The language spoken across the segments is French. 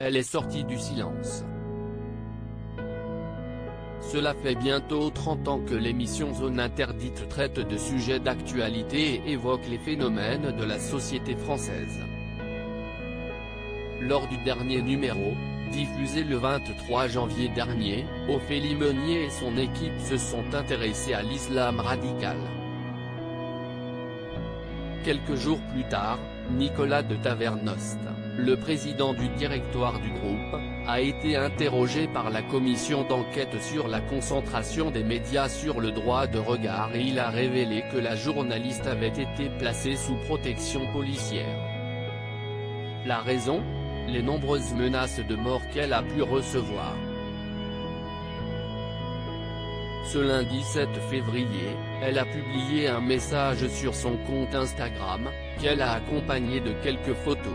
elle est sortie du silence. Cela fait bientôt 30 ans que l'émission Zone Interdite traite de sujets d'actualité et évoque les phénomènes de la société française. Lors du dernier numéro, diffusé le 23 janvier dernier, Ophélie Meunier et son équipe se sont intéressés à l'islam radical. Quelques jours plus tard, Nicolas de Tavernost, le président du directoire du groupe, a été interrogé par la commission d'enquête sur la concentration des médias sur le droit de regard et il a révélé que la journaliste avait été placée sous protection policière. La raison ? Les nombreuses menaces de mort qu'elle a pu recevoir. Ce lundi 7 février, elle a publié un message sur son compte Instagram, qu'elle a accompagné de quelques photos.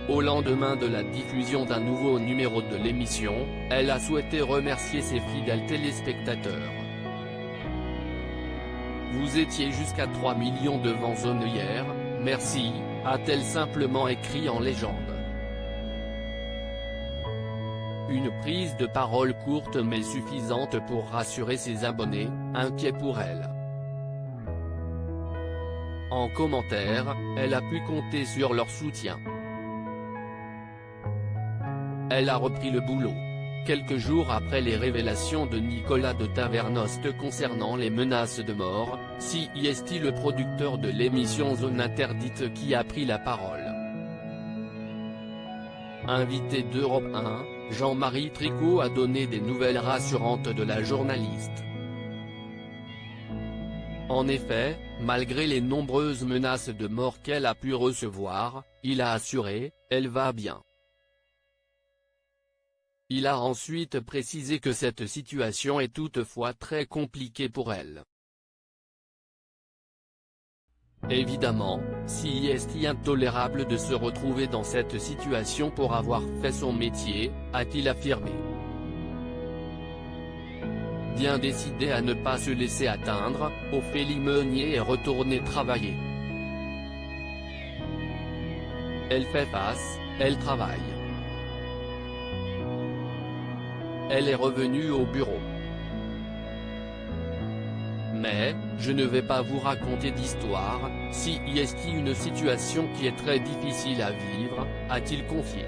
Au lendemain de la diffusion d'un nouveau numéro de l'émission, elle a souhaité remercier ses fidèles téléspectateurs. Vous étiez jusqu'à 3 millions devant Zone hier, merci, a-t-elle simplement écrit en légende. Une prise de parole courte mais suffisante pour rassurer ses abonnés, inquiets pour elle. En commentaire, elle a pu compter sur leur soutien. Elle a repris le boulot. Quelques jours après les révélations de Nicolas de Tavernost concernant les menaces de mort, c'est le producteur de l'émission Zone Interdite qui a pris la parole. Invité d'Europe 1, Jean-Marie Tricot a donné des nouvelles rassurantes de la journaliste. En effet, malgré les nombreuses menaces de mort qu'elle a pu recevoir, il a assuré, elle va bien. Il a ensuite précisé que cette situation est toutefois très compliquée pour elle. Évidemment, c'est intolérable de se retrouver dans cette situation pour avoir fait son métier, a-t-il affirmé. Bien décidée à ne pas se laisser atteindre, Ophélie Meunier est retournée travailler. Elle fait face, elle travaille. Elle est revenue au bureau. Mais, je ne vais pas vous raconter d'histoire, c'est une situation qui est très difficile à vivre, a-t-il confié.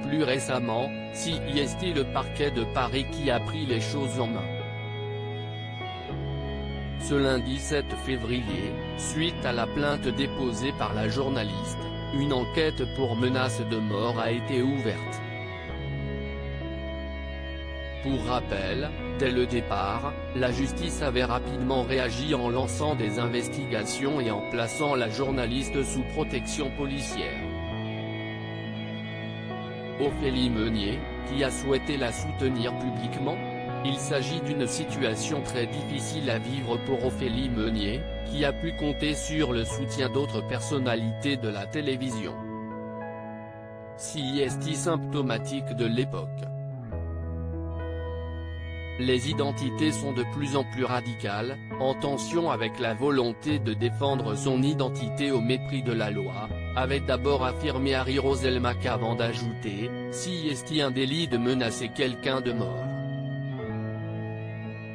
Plus récemment, c'est le parquet de Paris qui a pris les choses en main. Ce lundi 7 février, suite à la plainte déposée par la journaliste, une enquête pour menace de mort a été ouverte. Pour rappel, dès le départ, la justice avait rapidement réagi en lançant des investigations et en plaçant la journaliste sous protection policière. Ophélie Meunier, qui a souhaité la soutenir publiquement. Il s'agit d'une situation très difficile à vivre pour Ophélie Meunier, qui a pu compter sur le soutien d'autres personnalités de la télévision. C'est symptomatique de l'époque. Les identités sont de plus en plus radicales, en tension avec la volonté de défendre son identité au mépris de la loi, avait d'abord affirmé Harry Roselmack avant d'ajouter, c'est un délit de menacer quelqu'un de mort.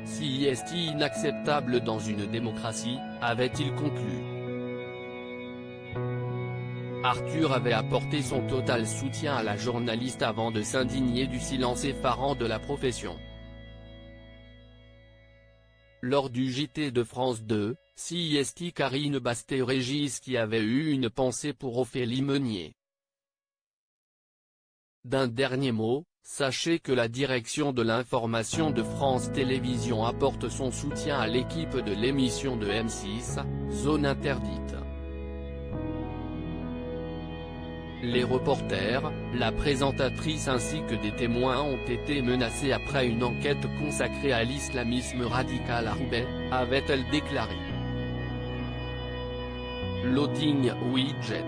C'est inacceptable dans une démocratie, avait-il conclu. Arthur avait apporté son total soutien à la journaliste avant de s'indigner du silence effarant de la profession. Lors du JT de France 2, c'est Karine Bastet-Régis qui avait eu une pensée pour Ophélie Meunier. D'un dernier mot, sachez que la direction de l'information de France Télévisions apporte son soutien à l'équipe de l'émission de M6, Zone Interdite. Les reporters, la présentatrice ainsi que des témoins ont été menacés après une enquête consacrée à l'islamisme radical à Roubaix, avait-elle déclaré. Loading Widget.